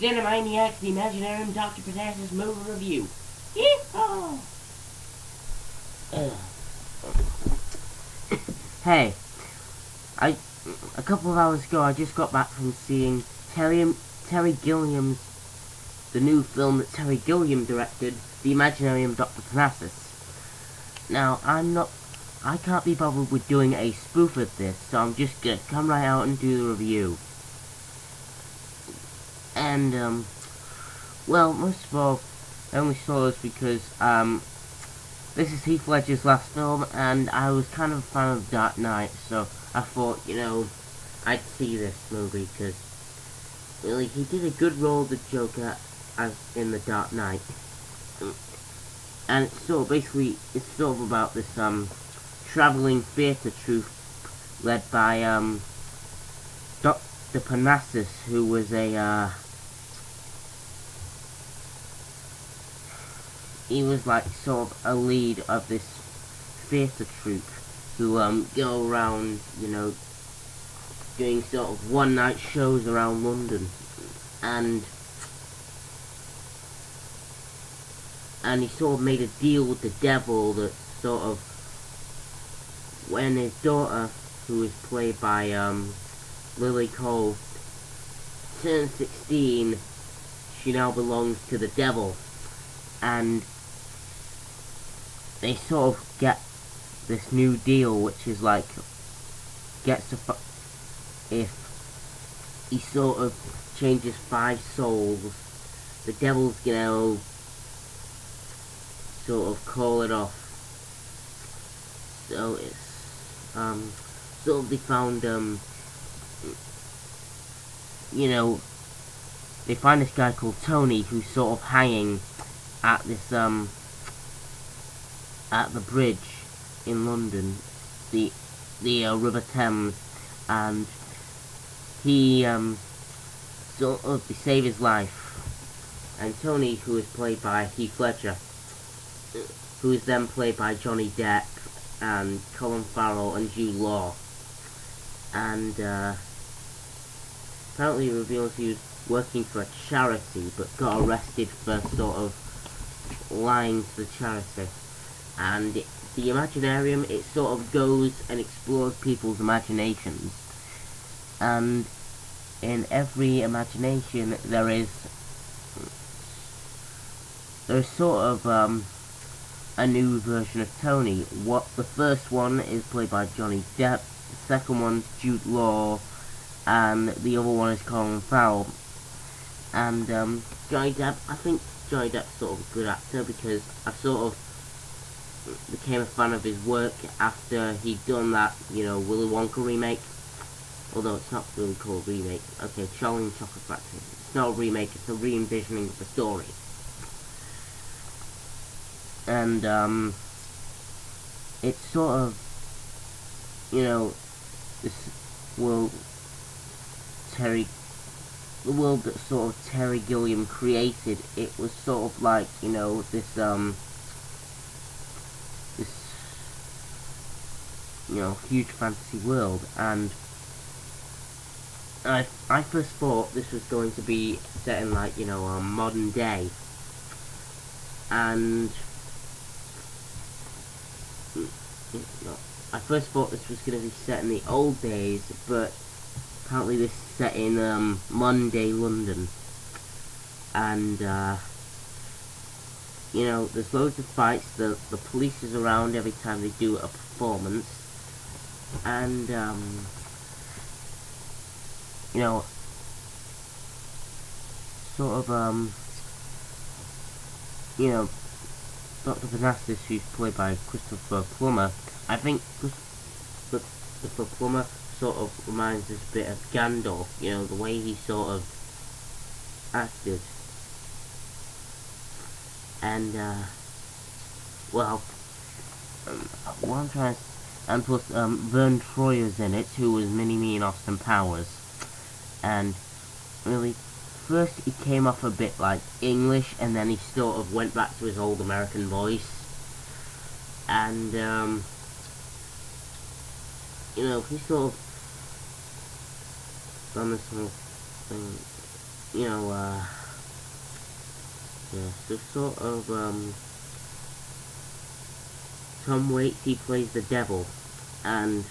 CINEMANIACS, the Imaginarium, Doctor Parnassus movie review. Yeehaw! Hey, a couple of hours ago I just got back from seeing Terry Gilliam's, the new film that Terry Gilliam directed, the Imaginarium, Doctor Parnassus. Now, I can't be bothered with doing a spoof of this, so I'm just gonna come right out and do the review. And, well, most of all, I only saw this because, this is Heath Ledger's last film, and I was kind of a fan of Dark Knight, so I thought, I'd see this movie, because, really, he did a good role of the Joker as in the Dark Knight. And it's sort of about this, travelling theatre troupe led by, Doctor Parnassus, who was he was like sort of a lead of this theatre troupe who go around, doing sort of one night shows around London, and he sort of made a deal with the devil that sort of, when his daughter, who is played by Lily Cole, turns 16, she now belongs to the devil, and they sort of get this new deal, which is like, if he sort of changes 5 souls, the devil's gonna sort of call it off. So it's sort of they found they find this guy called Tony who's sort of hanging at this at the bridge in London, the River Thames, and he sort of, they save his life, and Tony, who is played by Heath Ledger, who is then played by Johnny Depp and Colin Farrell and Jude, and apparently reveals he was working for a charity but got arrested for sort of lying to the charity. And the Imaginarium, it sort of goes and explores people's imaginations, and in every imagination there's sort of a new version of Tony. The first one is played by Johnny Depp, the second one's Jude, and the other one is Colin Farrell. And Johnny Depp, I think Johnny Depp's sort of a good actor, because I sort of became a fan of his work after he'd done that, Willy Wonka remake. Although it's not really called a remake. Okay, Charlie and Chocolate Factory. It's not a remake, it's a re-envisioning of the story. And, it's sort of, this world, the world that sort of Terry Gilliam created, it was sort of like, this huge fantasy world, and I first thought this was going to be set in, like, modern day, and I first thought this was going to be set in the old days, but apparently this is set in modern day London, and there's loads of fights. The police is around every time they do a performance, and sort of Doctor Parnassus, who's played by Christopher Plummer. I think Christopher Plummer sort of reminds us a bit of Gandalf, the way he sort of acted. And, well, what I'm trying to... And plus, Verne Troyer's in it, who was Mini-Me in Austin Powers. And, really, first he came off a bit like English, and then he sort of went back to his old American voice. And, he sort of done this whole thing. you know, yeah, so sort of, Tom Waits, he plays the devil, and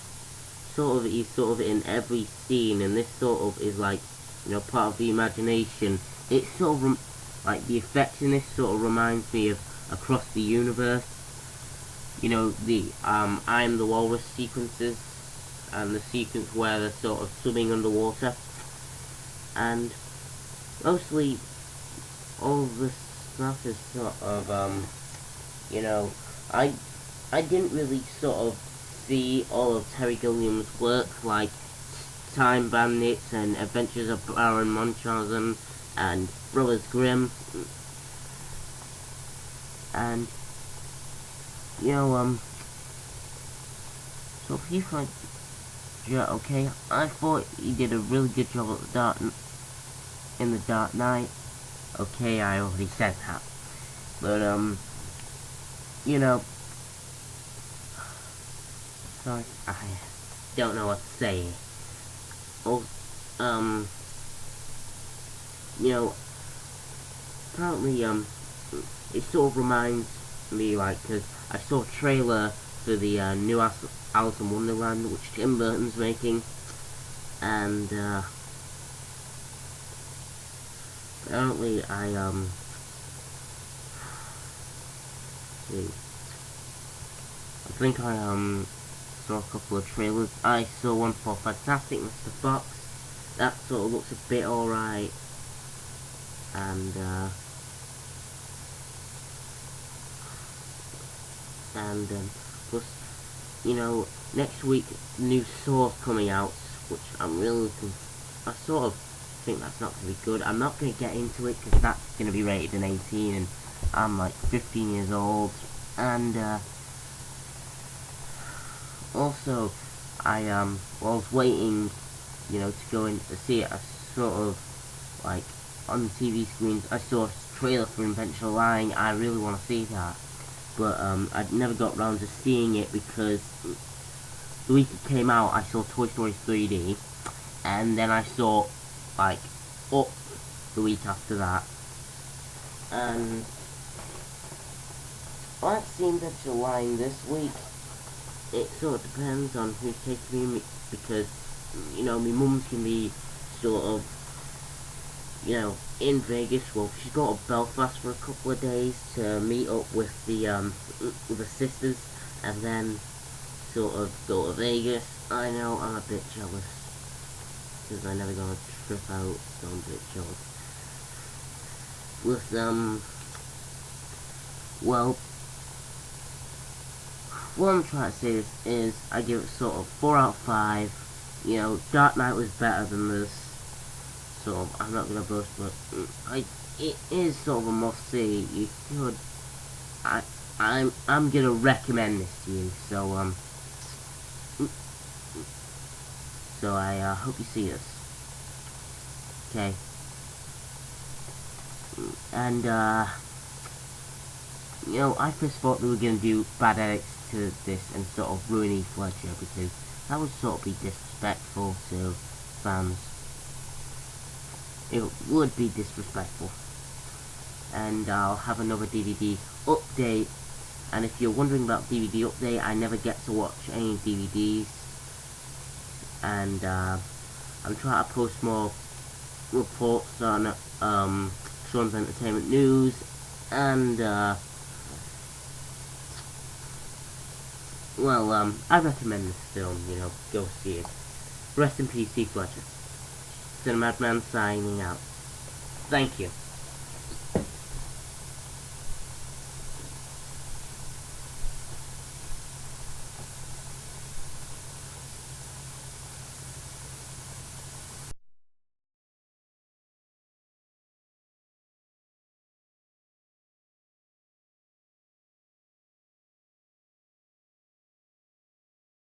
he's sort of in every scene, and this sort of is like, you know, part of the imagination. It sort of, like, the effects in this sort of reminds me of Across the Universe. You know, the, I Am the Walrus sequences, and the sequence where they're sort of swimming underwater. And mostly, all of this stuff is sort of, you know, I didn't really sort of see all of Terry Gilliam's work, like Time Bandits and Adventures of Baron Munchausen and Brothers Grimm, and, you know, so Heath, like, yeah, okay, I thought he did a really good job at in the Dark Knight. Okay, I already said that, but, you know, sorry, I don't know what to say. Oh, you know, apparently, it sort of reminds me, like, because I saw a trailer for the, new Alice in Wonderland, which Tim Burton's making, and, apparently, see, I think I, saw a couple of trailers. I saw one for Fantastic Mr. Fox. That sort of looks a bit alright. And, plus, you know, next week, new Saw's coming out, which I'm really looking, I sort of think that's not going to be good. I'm not going to get into it, because that's going to be rated an 18, and I'm like 15 years old, and, also, I was waiting, you know, to go in to see it. I sort of, like, on the TV screens, I saw a trailer for Intentional Lying. I really want to see that, but, I never got around to seeing it, because the week it came out, I saw Toy Story 3D, and then I saw, like, Up the week after that, and I've seen Intentional Lying this week. It sort of depends on who's taking me, because, you know, my mum's can be sort of, you know, in Vegas. Well, she's got to Belfast for a couple of days to meet up with the sisters, and then sort of go to Vegas. I know, I'm a bit jealous, because I never got a trip out, so I'm a bit jealous. With, well, what I'm trying to say is I give it sort of 4 out of 5. You know, Dark Knight was better than this, so I'm not gonna boast, but it is sort of a must see. You should. I'm gonna recommend this to you. So I hope you see this. Okay. And you know, I first thought they were gonna do bad edits to this and sort of ruin Heath Ledger, because that would sort of be disrespectful to fans. It would be disrespectful. And I'll have another DVD update, and if you're wondering about DVD update, I never get to watch any DVDs, and I'm trying to post more reports on Sean's Entertainment News, and well, I recommend this film, you know, go see it. Rest in peace, Heath Ledger. CINEMADMAN signing out. Thank you.